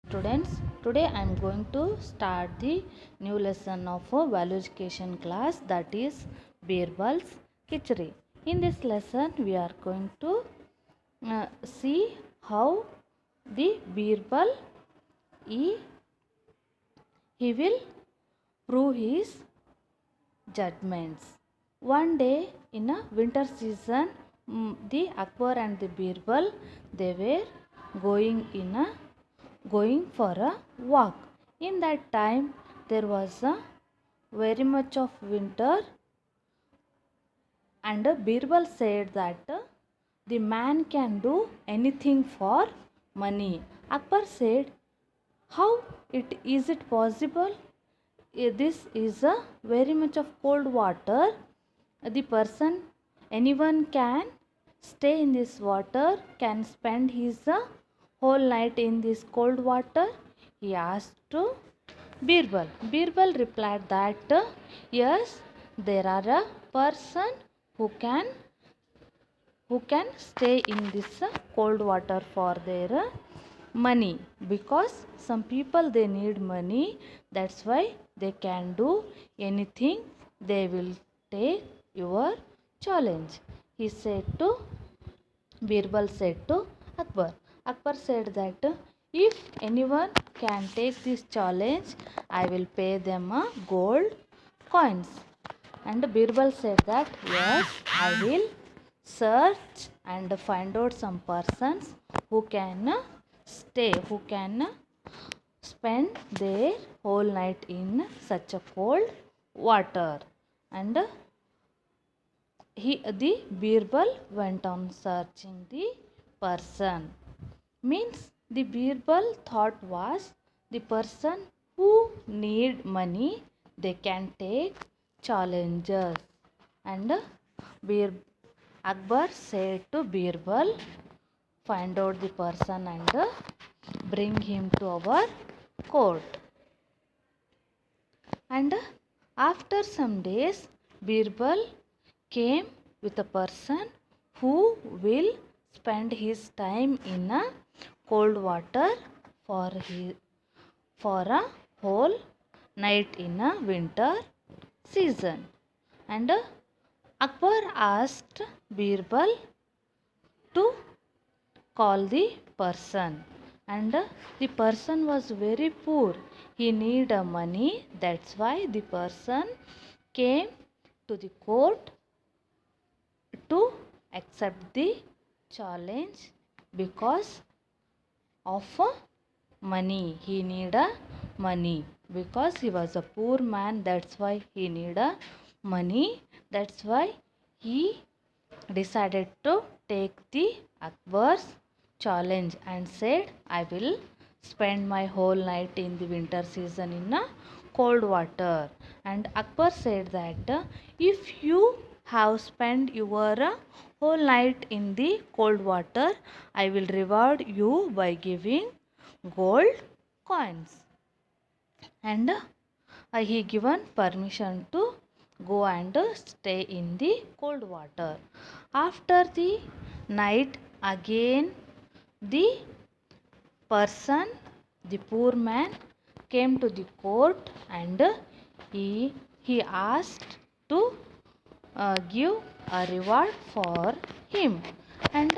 Students, today I am going to start the new lesson of a value education class, that is Birbal's Khichdi. In this lesson we are going to see how the Birbal he, he will prove his judgments. One day in a winter season, the Akbar and the Birbal, they were going for a walk. In that time there was a very much of winter, and Birbal said that the man can do anything for money. Akbar said, how it possible? This is a very much of cold water. The person, anyone can stay in this water, can spend his whole night in this cold water, he asked to Birbal. Birbal replied that yes, there are a person who can stay in this cold water for their money, because some people they need money, that's why they can do anything, they will take your challenge, he said to Birbal said to Akbar. Akbar said that if anyone can take this challenge, I will pay them a gold coins. And Birbal said that yes, I will search and find out some persons who can who can spend their whole night in such a cold water. And the Birbal went on searching the person. Means the Birbal thought was the person who need money, they can take challenges. And Bir Akbar said to Birbal, find out the person and bring him to our court. And after some days, Birbal came with a person who will spend his time in a cold water for for a whole night in a winter season. And Akbar asked Birbal to call the person, and the person was very poor, he need money, that's why the person came to the court to accept the challenge because of money, he need money, because he was a poor man, that's why he need money, that's why he decided to take the Akbar's challenge and said, I will spend my whole night in the winter season in a cold water. And Akbar said that if you have spent your whole night in the cold water, I will reward you by giving gold coins. And he given permission to go and stay in the cold water. After the night, again the person, the poor man, came to the court, and he asked to give a reward for him. And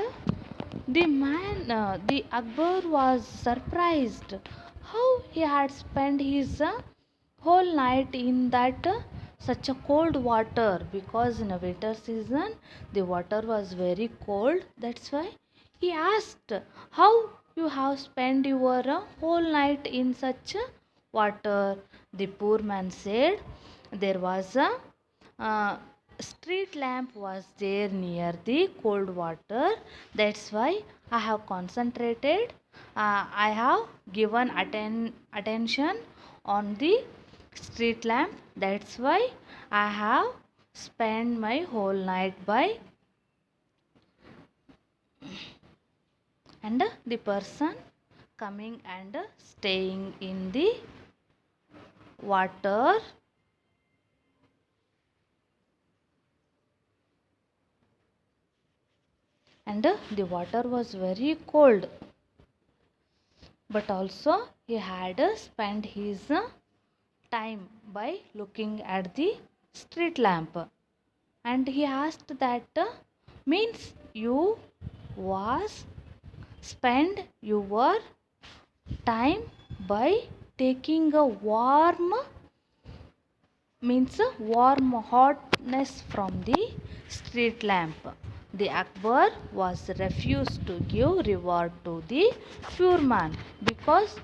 the Akbar was surprised how he had spent his whole night in that such a cold water, because in a winter season the water was very cold, that's why he asked, how you have spent your whole night in such water. The poor man said, there was a street lamp was there near the cold water, that's why I have concentrated, I have given attention on the street lamp, that's why I have spent my whole night by. And the person coming and staying in the water, and the water was very cold. but also he had spent his time by looking at the street lamp. And he asked that means you was spend your time by taking a warm means warm hotness from the street lamp. The Akbar was refused to give reward to the pure man because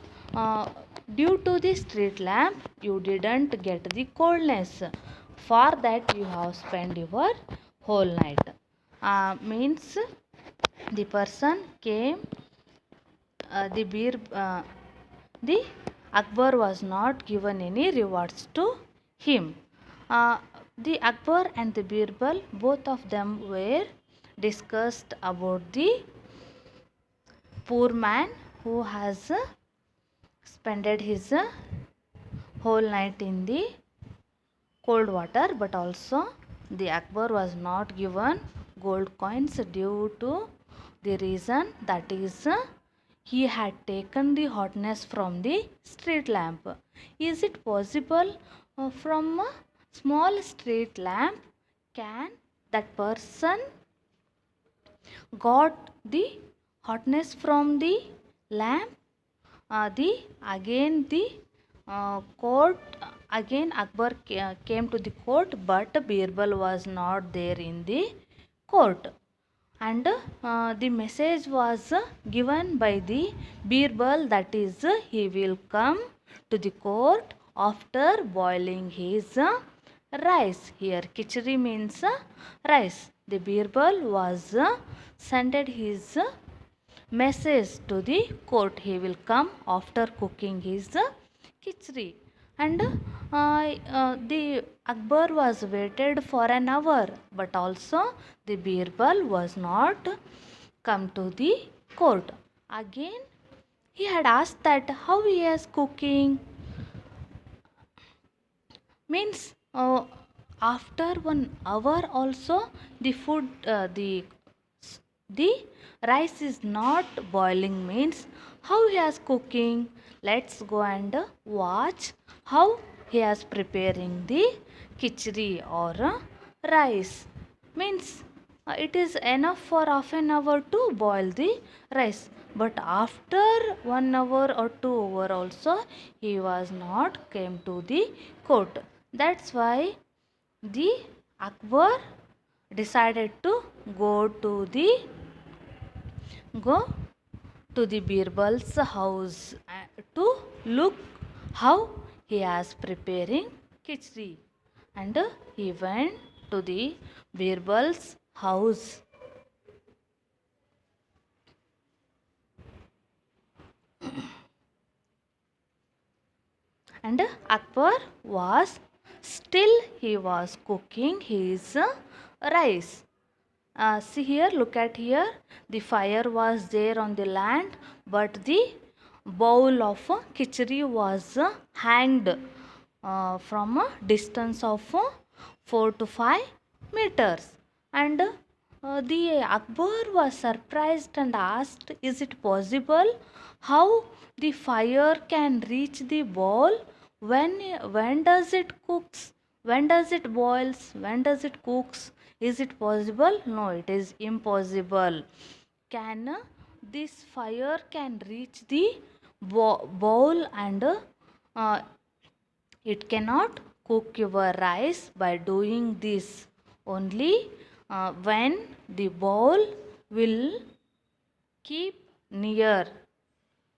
due to the street lamp you didn't get the coldness. For that you have spent your whole night. Means the person came the beer the Akbar was not given any rewards to him. Uh, the Akbar and the Birbal, both of them were discussed about the poor man who has spent his whole night in the cold water, but also the Akbar was not given gold coins due to the reason that is he had taken the hotness from the street lamp. Is it possible from a small street lamp can that person got the hotness from the lamp? The again the court again Akbar came to the court, but Birbal was not there in the court. And the message was given by the Birbal, that is he will come to the court after boiling his rice. Here khichdi means rice. The Birbal was sent his message to the court. He will come after cooking his khichdi. And the Akbar was waited for an hour, but also the Birbal was not come to the court. Again he had asked that how he is cooking. Means after 1 hour also the food the rice is not boiling, means how he is cooking. Let's go and watch how he is preparing the khichdi or rice. Means it is enough for half an hour to boil the rice, but after 1 hour or 2 hour also he was not came to the court. That's why the Akbar decided to go to the Birbal's house to look how he is preparing khichdi. And he went to the Birbal's house. And Akbar was still he was cooking his rice. See here, look at here. The fire was there on the land, but the bowl of khichdi was hanged from a distance of 4 to 5 meters. And the Akbar was surprised and asked, is it possible how the fire can reach the bowl? When does it cooks? When does it boils? When does it cooks? Is it possible? No, it is impossible. Can this fire can reach the bowl and it cannot cook your rice by doing this. Only when the bowl will keep near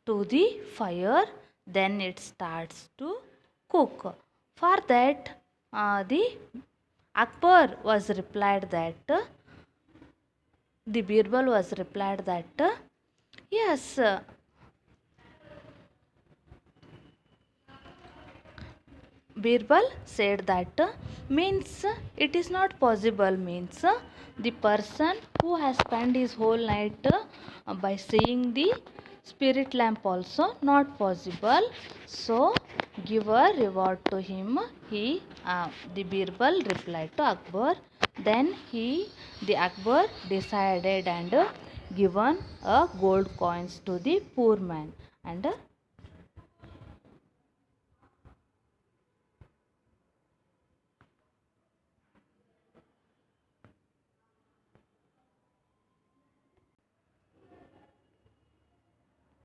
to the fire, then it starts to cook. For that the Akbar was replied that the Birbal was replied that yes, Birbal said that means it is not possible, means the person who has spent his whole night by seeing the spirit lamp also not possible, so give a reward to him. He the Birbal replied to Akbar. Then the Akbar decided and given a gold coins to the poor man. and